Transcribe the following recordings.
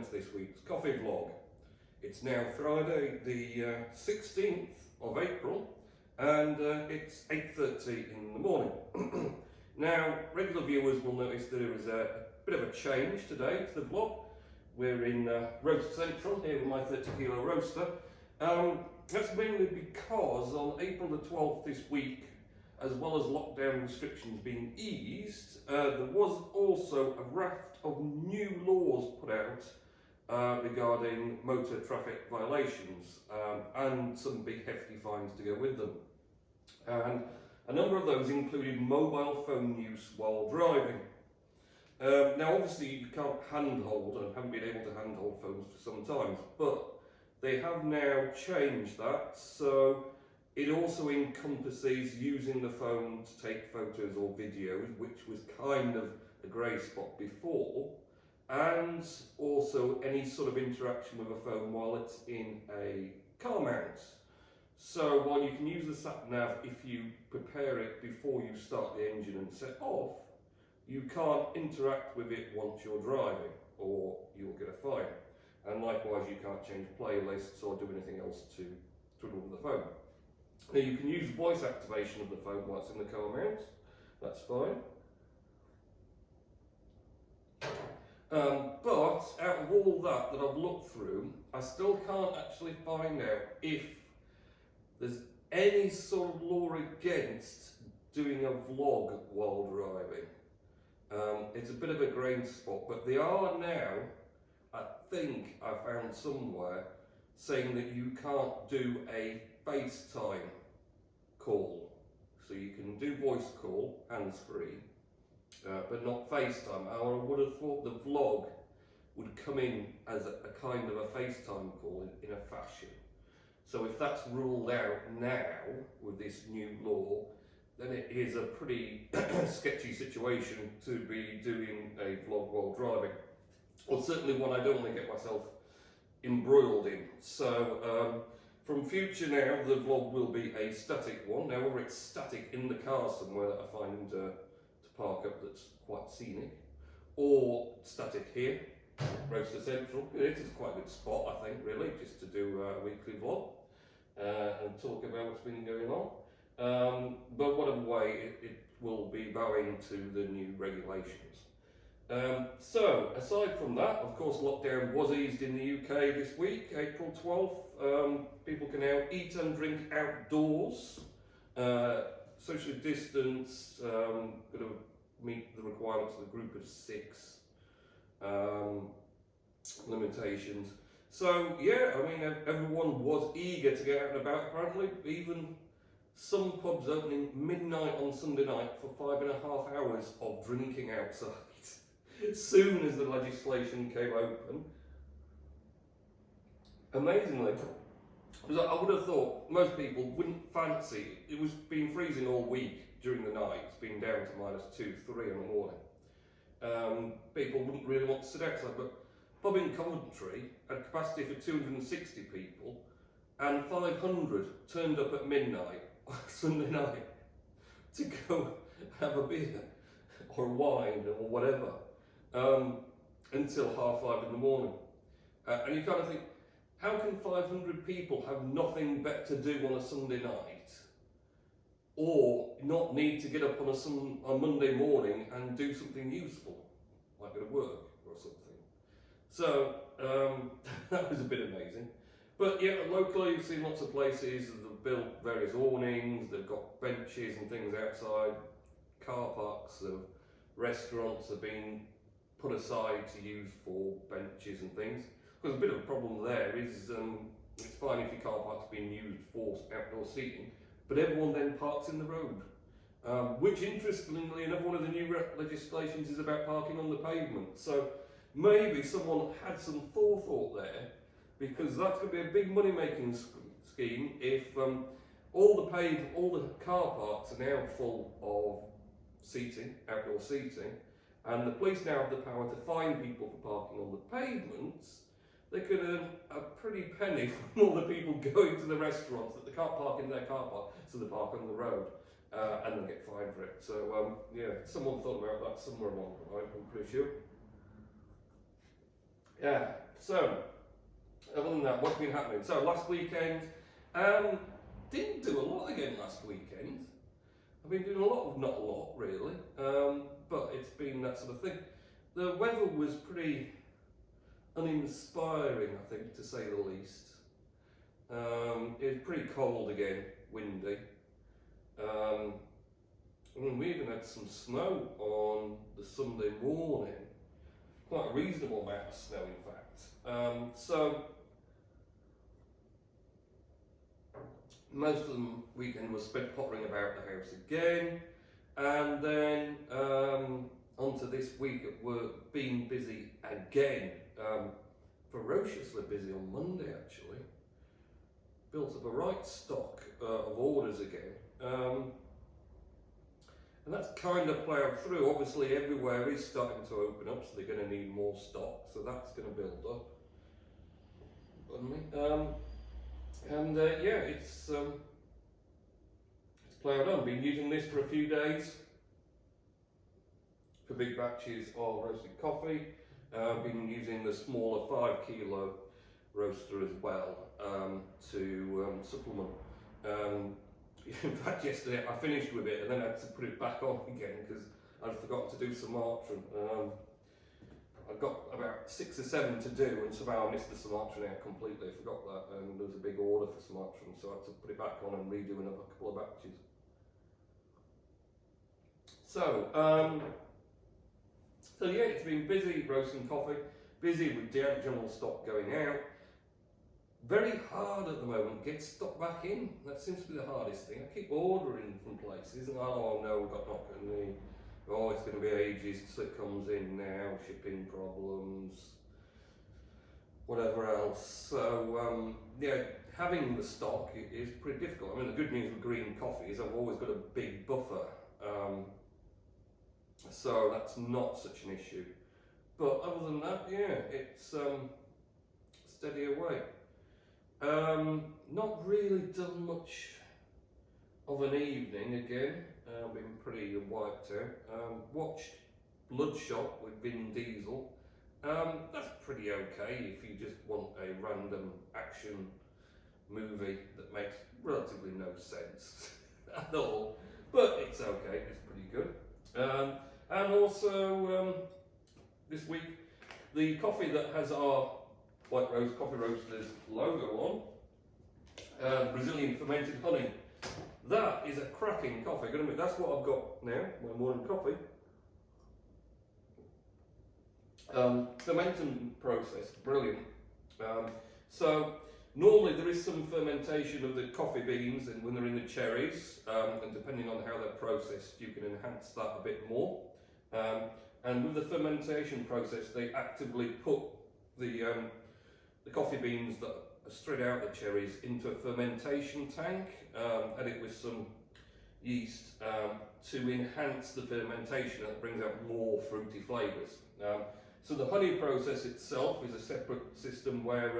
welcome to this week's coffee vlog. It's now Friday the 16th of April and it's 8:30 in the morning. Now, regular viewers will notice there is a bit of a change today to the vlog. We're in Roast Central here with my 30 kilo roaster. That's mainly because on April the 12th this week, as well as lockdown restrictions being eased, there was also a raft of new laws put out regarding motor traffic violations and some big hefty fines to go with them. And a number of those included mobile phone use while driving. Now obviously you can't handhold and haven't been able to handhold phones for some time, but they have now changed that, so it also encompasses using the phone to take photos or videos, which was kind of a grey spot before, and also any sort of interaction with a phone while it's in a car mount. So while you can use the sat nav if you prepare it before you start the engine and set off, you can't interact with it once you're driving or you'll get a fine. And likewise you can't change playlists or do anything else to twiddle with the phone. Now you can use voice activation of the phone while it's in the car mount, that's fine. But out of all that I've looked through, I still can't actually find out if there's any sort of law against doing a vlog while driving. It's a bit of a grey spot, but they are now, I think I found somewhere, saying that you can't do a FaceTime call. So you can do voice call, hands-free, but not FaceTime. I would have thought the vlog would come in as a kind of a FaceTime call in a fashion. So if that's ruled out now with this new law, then it is a pretty sketchy situation to be doing a vlog while driving. Or certainly one I don't want to get myself embroiled in. So from future now, the vlog will be a static one. Now whether it's static in the car somewhere that I find to park up that's quite scenic, or static here, Roaster Central. It is quite a good spot, I think, really, just to do a weekly vlog and talk about what's been going on. But whatever way, it will be bowing to the new regulations. So, aside from that, of course, lockdown was eased in the UK this week, April 12th. People can now eat and drink outdoors, socially distance, got to meet the requirements of the group of 6 limitations. So, yeah, I mean, everyone was eager to get out and about, apparently. Even some pubs opening midnight on Sunday night for 5.5 hours of drinking outside. As soon as the legislation came open. Amazingly, because I would have thought most people wouldn't fancy, it was been freezing all week during the night, it's been down to -2, 3 in the morning. People wouldn't really want to sit outside, but pub in Coventry had capacity for 260 people and 500 turned up at midnight on Sunday night to go have a beer or wine or whatever until 5:30 in the morning. And you kind of think, how can 500 people have nothing better to do on a Sunday night or not need to get up on a Monday morning and do something useful, like go to work or something? So that was a bit amazing. But yeah, locally you've seen lots of places that have built various awnings, they've got benches and things outside, car parks of restaurants have been put aside to use for benches and things. Because a bit of a problem there is it's fine if your car park's being used for outdoor seating, but everyone then parks in the road. Which interestingly enough, one of the new legislations is about parking on the pavement. So maybe someone had some forethought there, because that's going to be a big money making scheme if all the car parks are now full of seating, outdoor seating, and the police now have the power to fine people for parking on the pavements. They could earn a pretty penny from all the people going to the restaurants that they can't park in their car park, so they park on the road, and they'll get fined for it. So yeah, someone thought about that somewhere along the line, I'm pretty sure. Yeah, so, other than that, what's been happening? So, last weekend, didn't do a lot again last weekend. I've been doing a lot of not a lot, really, but it's been that sort of thing. The weather was pretty uninspiring, I think, to say the least. It was pretty cold again, windy. We even had some snow on the Sunday morning, quite a reasonable amount of snow, in fact. So most of the weekend was spent pottering about the house again, and then onto this week at work, being busy again. Ferociously busy on Monday, actually. Built up a right stock of orders again. And that's kind of ploughed through. Obviously, everywhere is starting to open up, so they're going to need more stock, so that's going to build up. Yeah, it's ploughed on. Been using this for a few days for big batches of roasted coffee. Been using the smaller 5 kilo roaster as well to supplement. In fact, yesterday I finished with it and then I had to put it back on again because I'd forgotten to do Sumatran. I've got about 6 or 7 to do, and somehow I missed the Sumatran out completely. I forgot that, and there was a big order for Sumatran, so I had to put it back on and redo another couple of batches. So yeah, it's been busy roasting coffee, busy with general stock going out. Very hard at the moment, get stock back in. That seems to be the hardest thing. I keep ordering from places and oh no, we've got not going to, oh it's going to be ages till it comes in now, shipping problems, whatever else. So yeah, having the stock is pretty difficult. I mean, the good news with green coffee is I've always got a big buffer. So that's not such an issue. But other than that, yeah, it's steady away. Not really done much of an evening again. Been pretty wiped out. Watched Bloodshot with Vin Diesel. That's pretty okay if you just want a random action movie that makes relatively no sense at all. But it's okay, it's pretty good. And also this week, the coffee that has our White Rose Coffee Roasters logo on, Brazilian fermented honey. That is a cracking coffee. That's what I've got now, my morning coffee. Fermenting process, brilliant. So normally there is some fermentation of the coffee beans and when they're in the cherries, and depending on how they're processed, you can enhance that a bit more. And with the fermentation process, they actively put the coffee beans that are straight out the cherries into a fermentation tank, and it with some yeast to enhance the fermentation, and it brings out more fruity flavours. So the honey process itself is a separate system where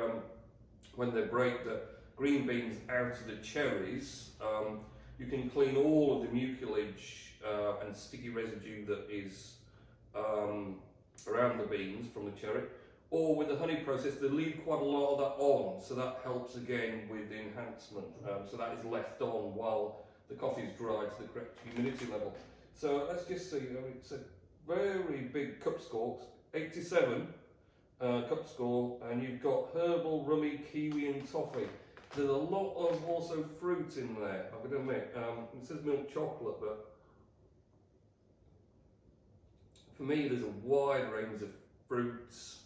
when they break the green beans out of the cherries, you can clean all of the mucilage and sticky residue that is around the beans from the cherry. Or with the honey process, they leave quite a lot of that on, so that helps again with the enhancement. So that is left on while the coffee is dried to the correct humidity level. So let's just see, it's a very big cup score, 87 cup score, and you've got herbal, rummy, kiwi and toffee. There's a lot of also fruit in there, I've got to admit. It says milk chocolate, but for me there's a wide range of fruits.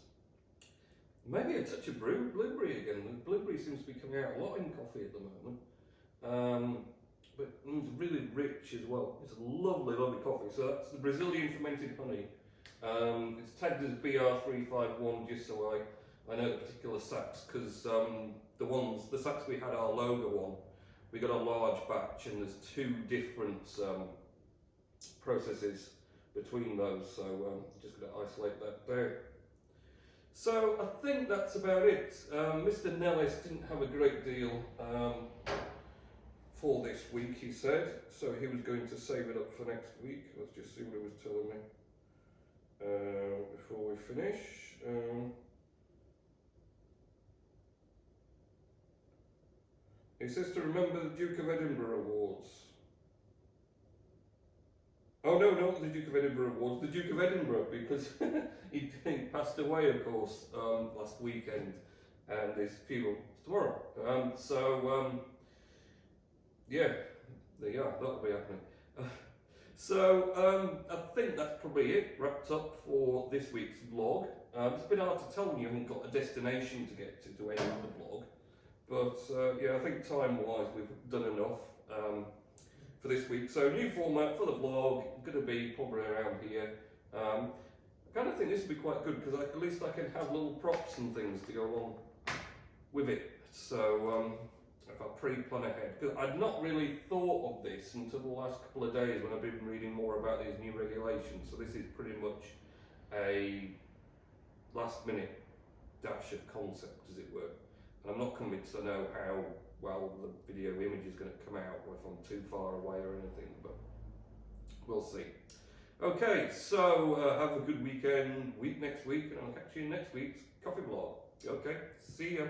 Maybe a touch of blueberry again. The blueberry seems to be coming out a lot in coffee at the moment. But it's really rich as well. It's a lovely, lovely coffee. So that's the Brazilian fermented honey. It's tagged as BR351 just so I know the particular sacks, because the sacks we had our logo on, we got a large batch and there's 2 different processes between those. So just got to isolate that there. So I think that's about it. Mr. Nellis didn't have a great deal for this week, he said, so he was going to save it up for next week. Let's just see what he was telling me before we finish. He says to remember the Duke of Edinburgh Awards. Oh no, not the Duke of Edinburgh Awards, the Duke of Edinburgh, because he passed away, of course, last weekend, and his funeral is tomorrow. Yeah, there you are, that'll be happening. I think that's probably it, wrapped up for this week's vlog. It's been hard to tell when you haven't got a destination to get to end the vlog, but yeah, I think time-wise we've done enough for this week. So new format for the vlog, going to be probably around here. I kind of think this would be quite good because at least I can have little props and things to go along with it. So if I pre-plan ahead, because I'd not really thought of this until the last couple of days when I've been reading more about these new regulations. So this is pretty much a last-minute dash of concept, as it were. And I'm not convinced I know how well the video image is going to come out, or if I'm too far away or anything, but we'll see. Okay, so have a good week next week, and I'll catch you in next week's coffee vlog. Okay, see ya.